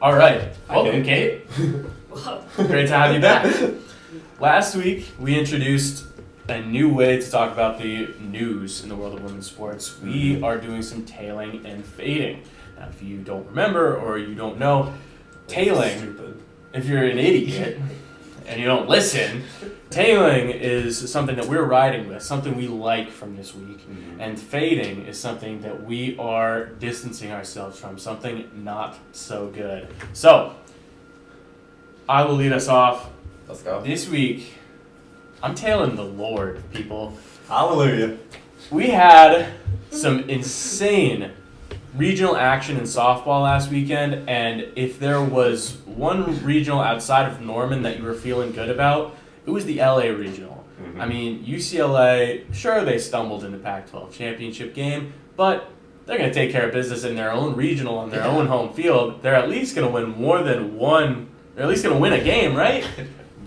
All right. Welcome, Kate. Great to have you back. Last week, we introduced a new way to talk about the news in the world of women's sports. We are doing some tailing and fading. Now, if you don't remember or you don't know, tailing, if you're an idiot and you don't listen, tailing is something that we're riding with, something we like from this week. And fading is something that we are distancing ourselves from, something not so good. So, I will lead us off. Let's go. This week, I'm tailing the Lord, people. Hallelujah. We had some insane regional action in softball last weekend, and if there was one regional outside of Norman that you were feeling good about, it was the LA regional. I mean, UCLA, sure, they stumbled in the Pac-12 championship game, but they're going to take care of business in their own regional on their own home field. They're at least going to win more than one. They're at least going to win a game, right?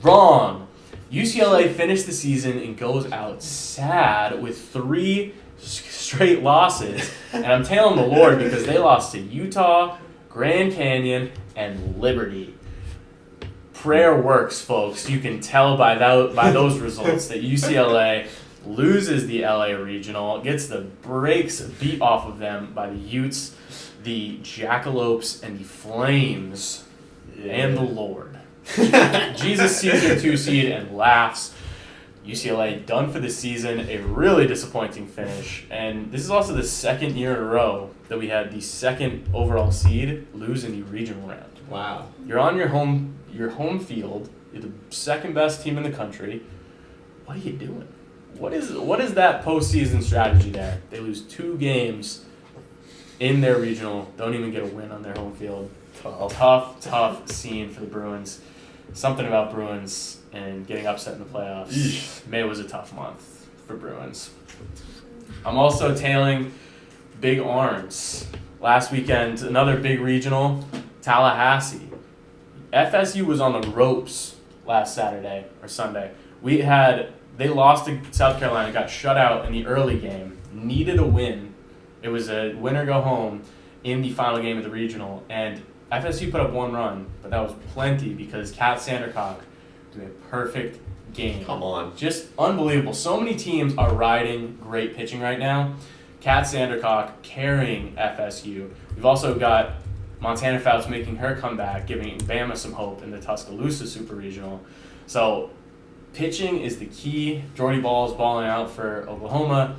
Wrong. UCLA finished the season and goes out sad with 3 straight losses. And I'm tailing the Lord because they lost to Utah, Grand Canyon, and Liberty. Prayer works, folks. You can tell by those results that UCLA loses the LA Regional, gets the brakes beat off of them by the Utes, the Jackalopes, and the Flames, and the Lord. Jesus sees their 2 seed and laughs. UCLA done for the season, a really disappointing finish. And this is also the second year in a row that we had the second overall seed lose in the regional round. Wow. You're on your home field. You're the second best team in the country. What are you doing? What is that postseason strategy there? They lose 2 games in their regional, don't even get a win on their home field. Tough scene for the Bruins. Something about Bruins and getting upset in the playoffs. Eesh. May was a tough month for Bruins. I'm also tailing Big Arms. Last weekend, another big regional, Tallahassee. FSU was on the ropes last Saturday or Sunday. They lost to South Carolina, got shut out in the early game, needed a win. It was a win or go home in the final game of the regional, and FSU put up 1 run, but that was plenty because Kat Sandercock did a perfect game. Come on. Just unbelievable. So many teams are riding great pitching right now. Kat Sandercock carrying FSU. We've also got Montana Fouts making her comeback, giving Bama some hope in the Tuscaloosa Super Regional. So pitching is the key. Jordy Ball is balling out for Oklahoma.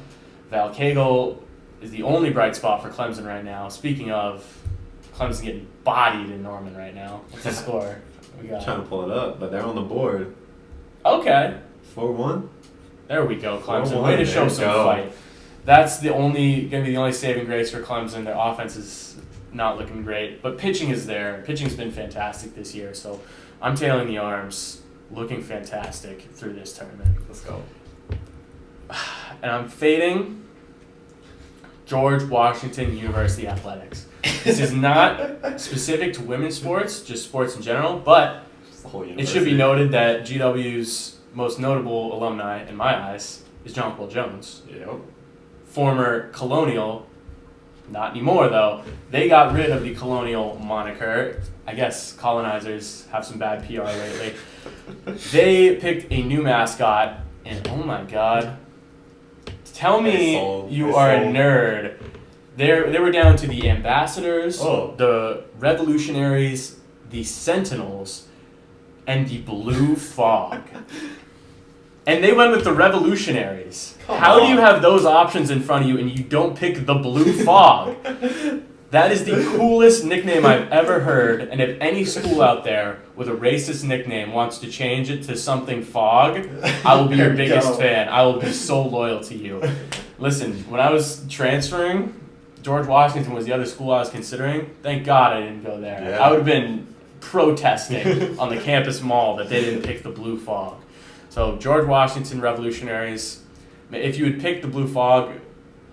Val Cagle is the only bright spot for Clemson right now. Speaking of, Clemson getting bodied in Norman right now. What's the score? We got Trying to pull it up, but they're on the board. Okay. 4-1? There we go, Clemson. 4-1. Way to show There some you go. fight. That's going to be the only saving grace for Clemson. Their offense is not looking great, but pitching is there. Pitching's been fantastic this year, so I'm tailing the Arms, looking fantastic through this tournament. Let's go. And I'm fading George Washington University Athletics. This is not specific to women's sports, just sports in general, but The whole it university. should be noted that GW's most notable alumni, in my eyes, is John Paul Jones. Yep. Former Colonial, not anymore though. They got rid of the Colonial moniker. I guess colonizers have some bad PR lately. They picked a new mascot, and oh my god. Tell me you are a nerd. They were down to the Ambassadors, the Revolutionaries, the Sentinels, and the Blue Fog. And they went with the Revolutionaries. How do you have those options in front of you and you don't pick the Blue Fog? That is the coolest nickname I've ever heard, and if any school out there with a racist nickname wants to change it to something Fog, I will be your biggest fan. I will be so loyal to you. Listen, when I was transferring, George Washington was the other school I was considering. Thank God I didn't go there. Yeah. I would have been protesting on the campus mall that they didn't pick the Blue Fog. So George Washington Revolutionaries, if you had picked the Blue Fog,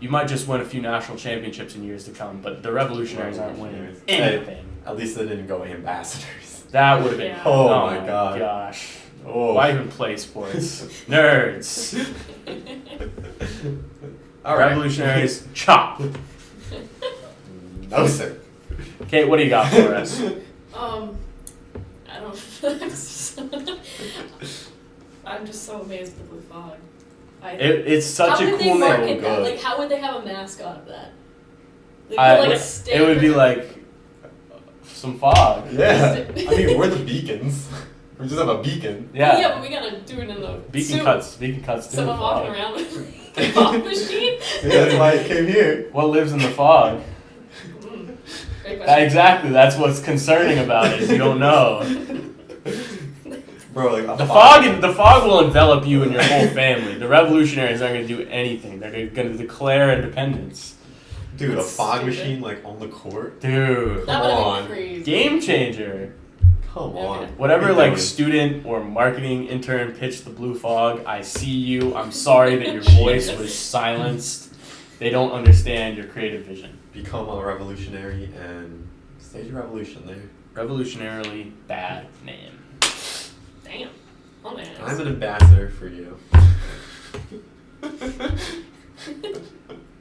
you might just win a few national championships in years to come, but the Revolutionaries aren't winning anything. At least they didn't go ambassadors. That would have been. Yeah. Oh Oh my God. Gosh. Oh. Why even play sports? Nerds. All right. Revolutionaries, chop. No, sir. Kate, what do you got for us? I don't. I'm just so amazed at the Blue Fog. It's such a cool How would they name. market that? Good. Like, how would they have a mascot of that? They I- could, like, it stand would be like some fog. Yeah. I mean, we're the beacons. We just have a beacon. Yeah, but we gotta do it in the Beacon suit. cuts too. Someone fog. walking around with a fog machine. Yeah, that's why it came here. What lives in the fog? Great question. Exactly. That's what's concerning about it. You don't know. Bro, like The fog will envelop you and your whole family. The revolutionaries aren't going to do anything. They're going to declare independence. Dude, a That's fog stupid. machine like on the court? Dude, That would have on. been crazy. game changer. Come Okay. on. Whatever What are like you doing? student or marketing intern pitched the blue fog, I see you. I'm sorry that your voice was silenced. They don't understand your creative vision. Become a revolutionary and stage a revolution there. Revolutionarily bad name. Damn. Oh man. I'm an ambassador for you.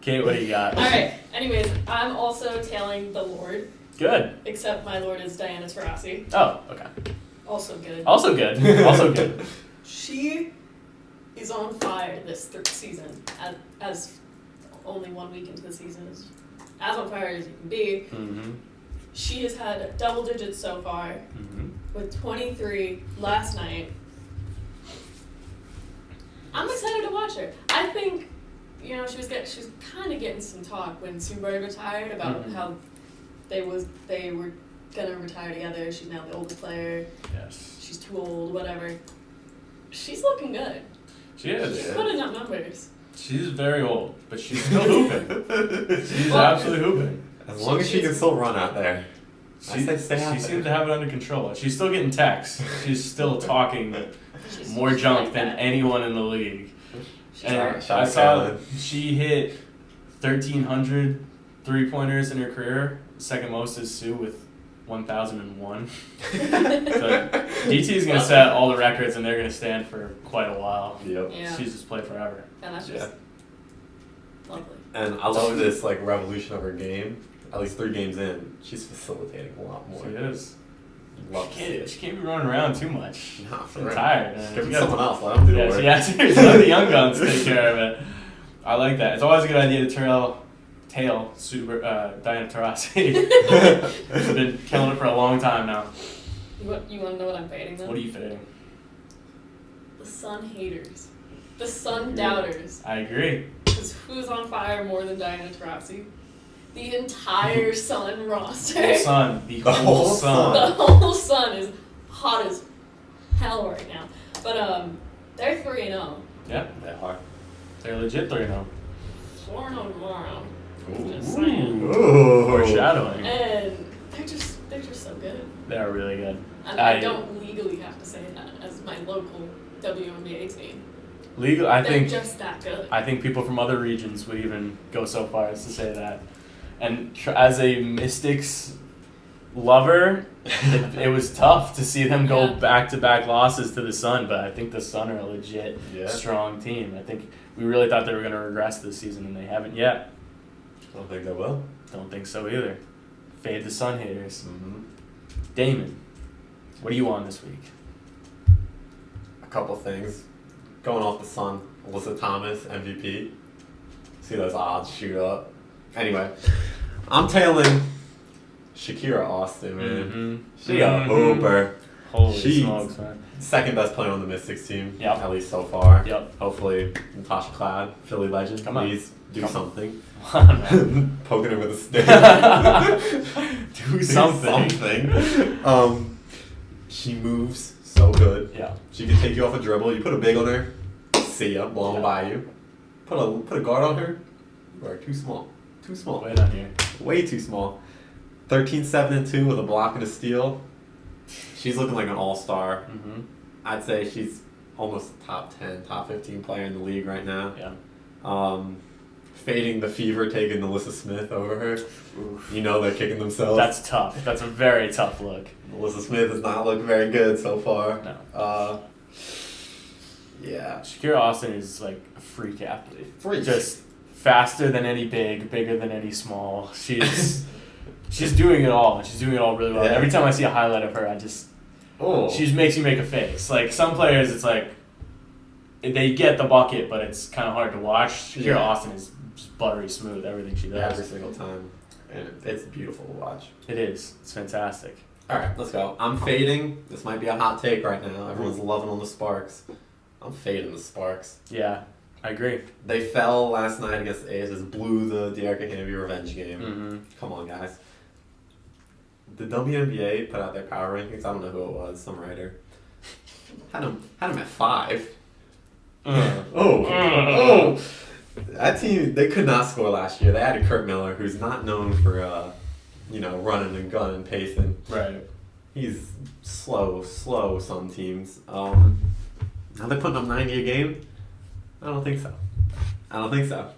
Kate, what do you got? Alright, anyways, I'm also tailing the Lord, Good. except my Lord is Diana Taurasi. Oh, okay. Also good. Also good. Also good. She is on fire this season, as only 1 week into the season is as on fire as you can be. Mm-hmm. She has had double digits so far, Mm-hmm. with 23 last night. I'm excited to watch her. I think, she was kind of getting some talk when Subaru retired about Mhm. how they were gonna retire together. She's now the older player. Yes. She's too old, whatever. She's looking good. She is. She's Yeah. putting up numbers. She's very old, but she's still hooping. She's Well, absolutely hooping. As long as she can still run out there. I She, say stay out she there. seems to have it under control. She's still getting texts. She's still talking She's more junk like than that. anyone in the league. She's And alright. Shout I out saw Caroline. she hit 1,300 three-pointers in her career. Second most is Sue with 1,001. So DT is going to set all the records, and they're going to stand for quite a while. Yep. Yeah. She's just played forever. And that's just lovely. And I love this like revolution of her game. At least 3 games in, she's facilitating a lot more. She is. Love to see it. She can't be running around too much. Nah, for I'm real. tired. Man. Give it She to gotta- someone else. Let them do the Yeah, work. yeah, seriously, let the young guns take care of it. I like that. It's always a good idea to tail Diana Taurasi. She's been killing it for a long time now. You want to know what I'm fading though? What are you fading? The Sun haters. The Sun doubters. I agree. Because who's on fire more than Diana Taurasi? The entire Sun roster. The sun. The The whole whole sun. The whole Sun is hot as hell right now. But they're 3-0. Yep. They are. They're legit 3-0. 4-0 tomorrow. Ooh. Just saying. Ooh. Foreshadowing. And they're just so good. They are really good. And I don't legally have to say that as my local WNBA team. Legal. I They're think. just that good. I think people from other regions would even go so far as to say that. And as a Mystics lover, it was tough to see them go Yeah. back-to-back losses to the Sun, but I think the Sun are a legit Yeah. strong team. I think we really thought they were going to regress this season, and they haven't yet. I don't think they will. Don't think so either. Fade the Sun haters. Mm-hmm. Damon, what are you on this week? A couple things. Going off the Sun, Alyssa Thomas, MVP. See those odds shoot up. Anyway, I'm tailing Shakira Austin, man. Mm-hmm. She a hooper. Holy Jeez. smokes, man. Second best player on the Mystics team, Yep. at least so far. Yep. Hopefully, Natasha Cloud, Philly legend, Come on. please do Come something. Man. Poking her with a stick. Do something. something. She moves so good. Yeah. She can take you off a dribble. You put a big on her, see ya, blown Yeah. by you. Put a guard on her, you are too small. Too small. Wait on here. Way too small. 13-7-2 with a block and a steal. She's looking like an all-star. Mm-hmm. I'd say she's almost a top 10, top 15 player in the league right now. Yeah. Fading the Fever, taking Alyssa Smith over her. Oof. You know they're kicking themselves. That's tough. That's a very tough look. Alyssa Smith has not looked very good so far. No. Yeah. Shakira Austin is like a freak athlete. Freak. Just faster than any big, bigger than any small. She's She's doing it all. She's doing it all really well. Yeah. Every time I see a highlight of her, she just makes you make a face. Like some players, it's like they get the bucket, but it's kind of hard to watch. Shakira Austin is just buttery smooth. Everything she does. Every single time. And it's beautiful to watch. It is. It's fantastic. All right, let's go. I'm fading. This might be a hot take right now. Everyone's loving on the Sparks. I'm fading the Sparks. Yeah, I agree. They fell last night against the Aces, blew the De'Arca Hamby revenge game. Mm-hmm. Come on, guys. The WNBA put out their power rankings. I don't know who it was, some writer. Had them at 5. That team, they could not score last year. They added Kurt Miller, who's not known for, running and gunning, pacing. Right. He's slow some teams. Now they're putting up 90 a game? I don't think so.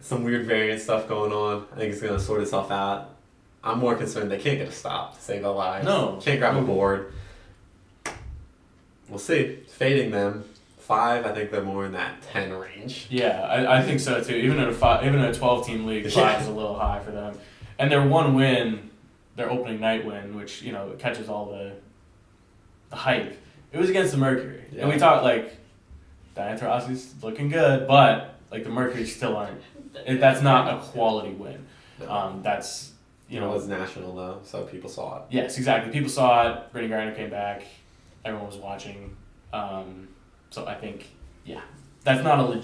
Some weird variant stuff going on. I think it's going to sort itself out. I'm more concerned they can't get a stop to save their lives. No. Can't grab a board. We'll see. Fading them. 5, I think they're more in that 10 range. Yeah, I think so too. Even in a 12-team league, 5 is a little high for them. And their one win, their opening night win, which catches all the hype. It was against the Mercury, and we talked Diana Taurasi's looking good, but the Mercury still aren't. That's not a quality win. No. That's It was national though, so people saw it. Yes, exactly. People saw it. Brittany Griner came back. Everyone was watching. So I think, that's not a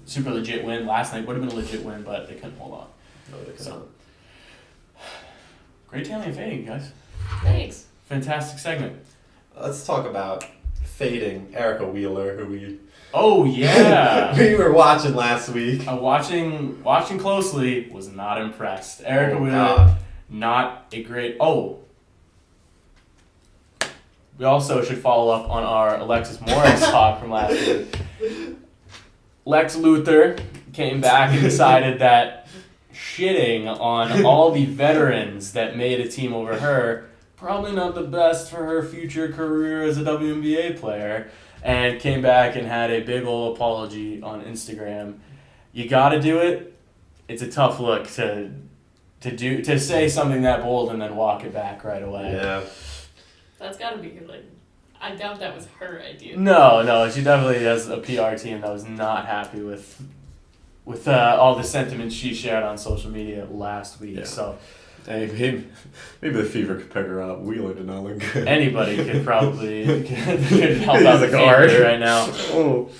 super legit win. Last night would have been a legit win, but they couldn't hold on. No, they couldn't. So, great tailing and fading, guys. Thanks. Fantastic segment. Let's talk about fading Erica Wheeler, who we Oh yeah. we were watching last week. Watching closely, was not impressed. Erica Wheeler, God. not a great. We also should follow up on our Alexis Morris talk from last week. Lex Luthor came back and decided that shitting on all the veterans that made a team over her, probably not the best for her future career as a WNBA player, and came back and had a big ol' apology on Instagram. You gotta do it. It's a tough look to say something that bold and then walk it back right away. Yeah. That's gotta be I doubt that was her idea. No, she definitely has a PR team that was not happy with all the sentiments she shared on social media last week. Yeah. So Hey, maybe the fever could pick her up. Wheeler did not look good. anybody could probably could help He's out a the guard fever right now. Oh.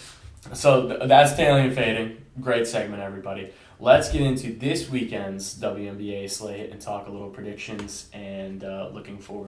So that's tailing and fading. Great segment, everybody. Let's get into this weekend's WNBA slate and talk a little predictions and looking forward.